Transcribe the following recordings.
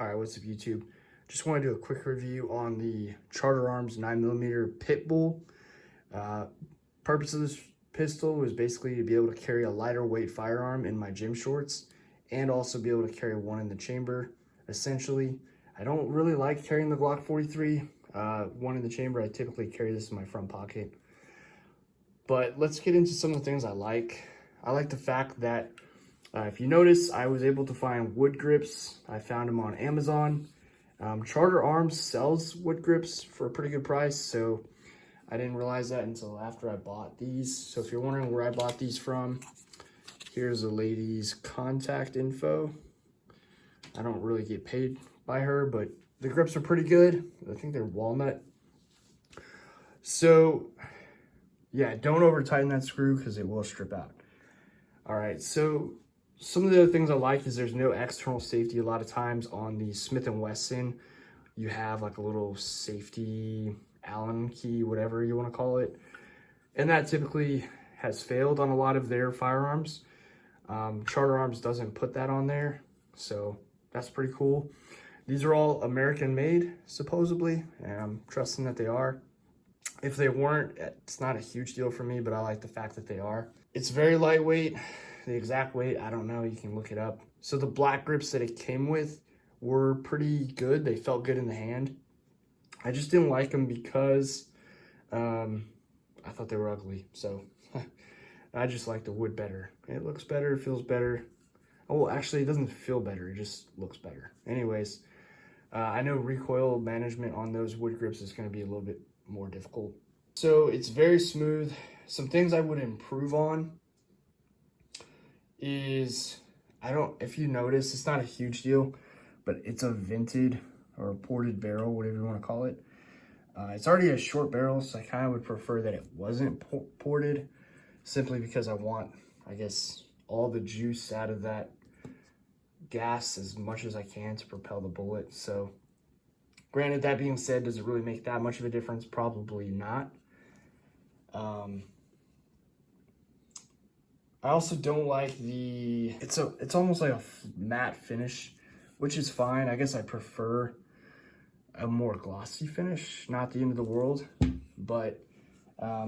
All right, what's up YouTube? Just want to do a quick review on the Charter Arms 9mm Pit Bull. Purpose of this pistol was basically to be able to carry a lighter weight firearm in my gym shorts and also be able to carry one in the chamber. Essentially, I don't really like carrying the Glock 43. One in the chamber, I typically carry this in my front pocket. But let's get into some of the things I like. I like the fact that if you notice, I was able to find wood grips. I found them on Amazon. Charter Arms sells wood grips for a pretty good price, so I didn't realize that until after I bought these. So if you're wondering where I bought these from, here's a lady's contact info. I don't really get paid by her, but the grips are pretty good. I think they're walnut. So yeah, don't over tighten that screw because it will strip out. All right, so some of the other things I like is there's no external safety. A lot of times on the Smith & Wesson, you have like a little safety Allen key, whatever you want to call it. And that typically has failed on a lot of their firearms. Charter Arms doesn't put that on there, so that's pretty cool. These are all American made, supposedly, and I'm trusting that they are. If they weren't, it's not a huge deal for me, but I like the fact that they are. It's very lightweight. The exact weight, I don't know. You can look it up. So the black grips that it came with were pretty good. They felt good in the hand. I just didn't like them because I thought they were ugly. So I just like the wood better. It looks better, it feels better. Oh, actually, it doesn't feel better. It just looks better. Anyways, I know recoil management on those wood grips is going to be a little bit more difficult. So it's very smooth. Some things I would improve on is, if you notice, it's not a huge deal, but it's a vented or a ported barrel, whatever you want to call it. It's already a short barrel, so I kind of would prefer that it wasn't ported, simply because I want, I guess, all the juice out of that gas as much as I can to propel the bullet. So granted, that being said, does it really make that much of a difference? Probably not. I also don't like it's almost like a matte finish, which is fine. I guess I prefer a more glossy finish, not the end of the world, but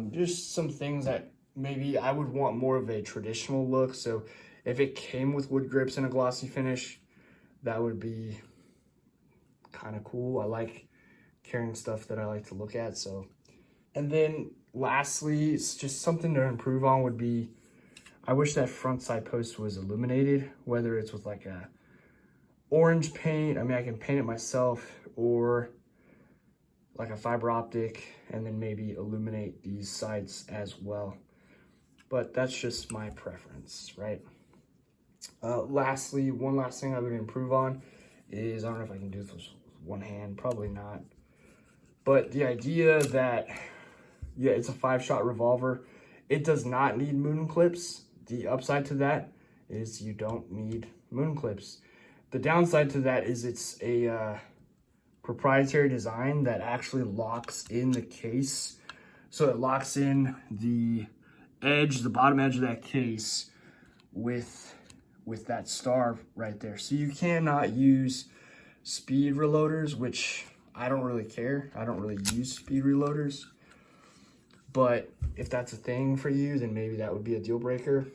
just some things that maybe I would want more of a traditional look. So if it came with wood grips and a glossy finish, that would be kind of cool. I like carrying stuff that I like to look at. So, and then lastly, it's just something to improve on would be, I wish that front side post was illuminated, whether it's with like a orange paint. I mean, I can paint it myself, or like a fiber optic, and then maybe illuminate these sides as well. But that's just my preference, right? Lastly, one last thing I would improve on is, I don't know if I can do this with one hand, probably not. But the idea that, yeah, it's a 5-shot revolver. It does not need moon clips. The upside to that is you don't need moon clips. The downside to that is it's a proprietary design that actually locks in the case. So it locks in the edge, the bottom edge of that case with that star right there. So you cannot use speed reloaders, which I don't really care. I don't really use speed reloaders. But if that's a thing for you, then maybe that would be a deal breaker.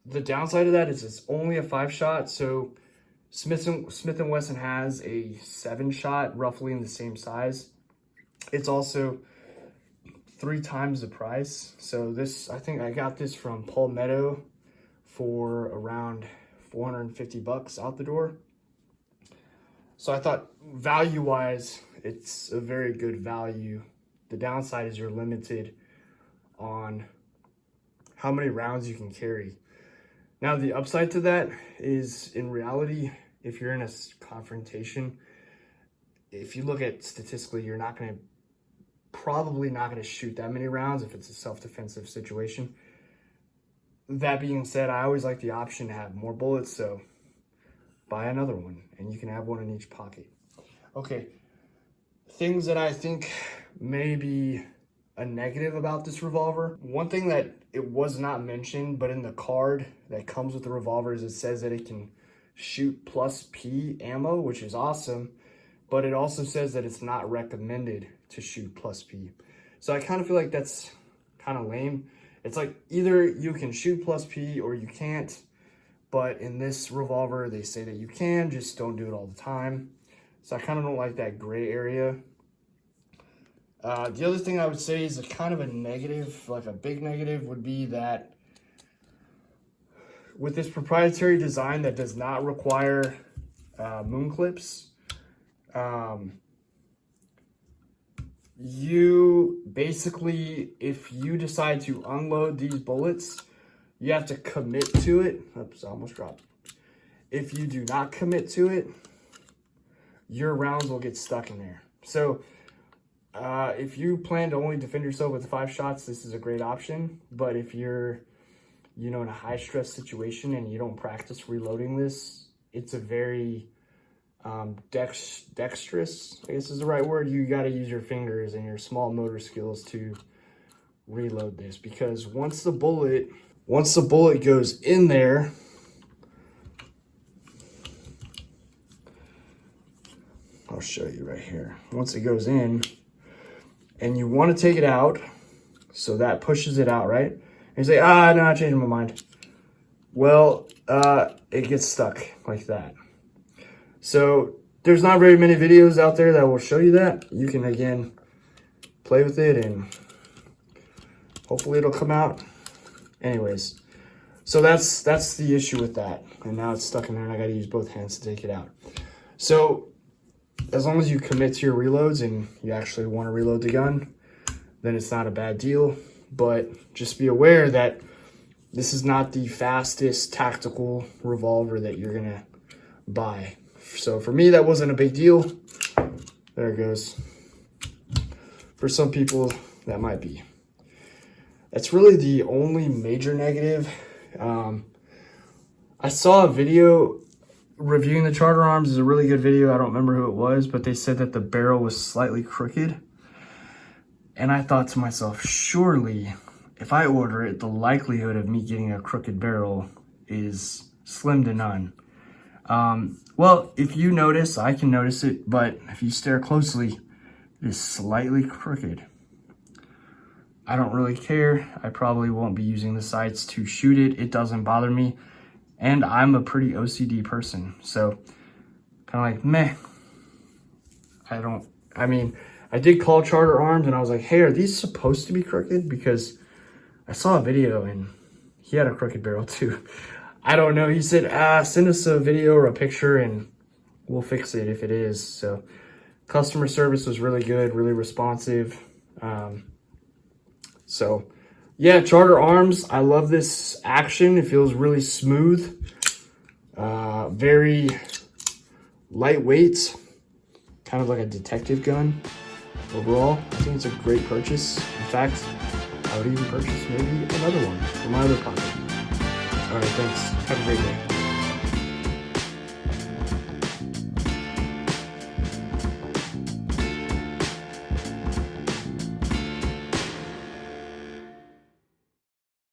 The downside of that is it's only a 5-shot. So Smith & Wesson has a 7-shot, roughly in the same size. It's also 3 times the price. So this, I think I got this from Palmetto for around $450 out the door. So I thought value-wise, it's a very good value. The downside is you're limited on how many rounds you can carry. Now, the upside to that is, in reality, if you're in a confrontation, if you look at statistically, you're probably not going to shoot that many rounds if it's a self-defensive situation. That being said, I always like the option to have more bullets, so buy another one, and you can have one in each pocket. Okay, things that I think may be a negative about this revolver. One thing that it was not mentioned, but in the card that comes with the revolver, is it says that it can shoot plus P ammo, which is awesome, but it also says that it's not recommended to shoot plus P. So I kind of feel like that's kind of lame. It's like either you can shoot plus P or you can't, but in this revolver, they say that you can, just don't do it all the time. So I kind of don't like that gray area. The other thing I would say is a kind of a negative, like a big negative, would be that with this proprietary design that does not require moon clips, you basically, if you decide to unload these bullets, you have to commit to it. Oops, I almost dropped. If you do not commit to it, your rounds will get stuck in there. So if you plan to only defend yourself with 5 shots, this is a great option. But if you're, in a high stress situation and you don't practice reloading this, it's a very dexterous, I guess is the right word. You got to use your fingers and your small motor skills to reload this, because once the bullet goes in there, I'll show you right here. Once it goes in and you want to take it out, so that pushes it out, right? And you say, no, I changed my mind. Well, it gets stuck like that. So there's not very many videos out there that will show you that. You can, again, play with it and hopefully it'll come out. Anyways, so that's the issue with that. And now it's stuck in there and I got to use both hands to take it out. So as long as you commit to your reloads and you actually want to reload the gun, then it's not a bad deal. But just be aware that this is not the fastest tactical revolver that you're going to buy. So for me, that wasn't a big deal. There it goes. For some people, that might be. That's really the only major negative. I saw a video reviewing the Charter Arms. Is a really good video. I don't remember who it was, but they said that the barrel was slightly crooked. And I thought to myself, surely if I order it, the likelihood of me getting a crooked barrel is slim to none. Well, if you notice, I can notice it, but if you stare closely, it is slightly crooked. I don't really care. I probably won't be using the sights to shoot it. It doesn't bother me. And I'm a pretty OCD person. So kind of like, meh. I did call Charter Arms and I was like, hey, are these supposed to be crooked? Because I saw a video and he had a crooked barrel too. I don't know. He said, send us a video or a picture and we'll fix it if it is. So customer service was really good, really responsive. So yeah, Charter Arms, I love this action. It feels really smooth, very lightweight, kind of like a detective gun. Overall, I think it's a great purchase. In fact, I would even purchase maybe another one for my other pocket. All right, thanks. Have a great day.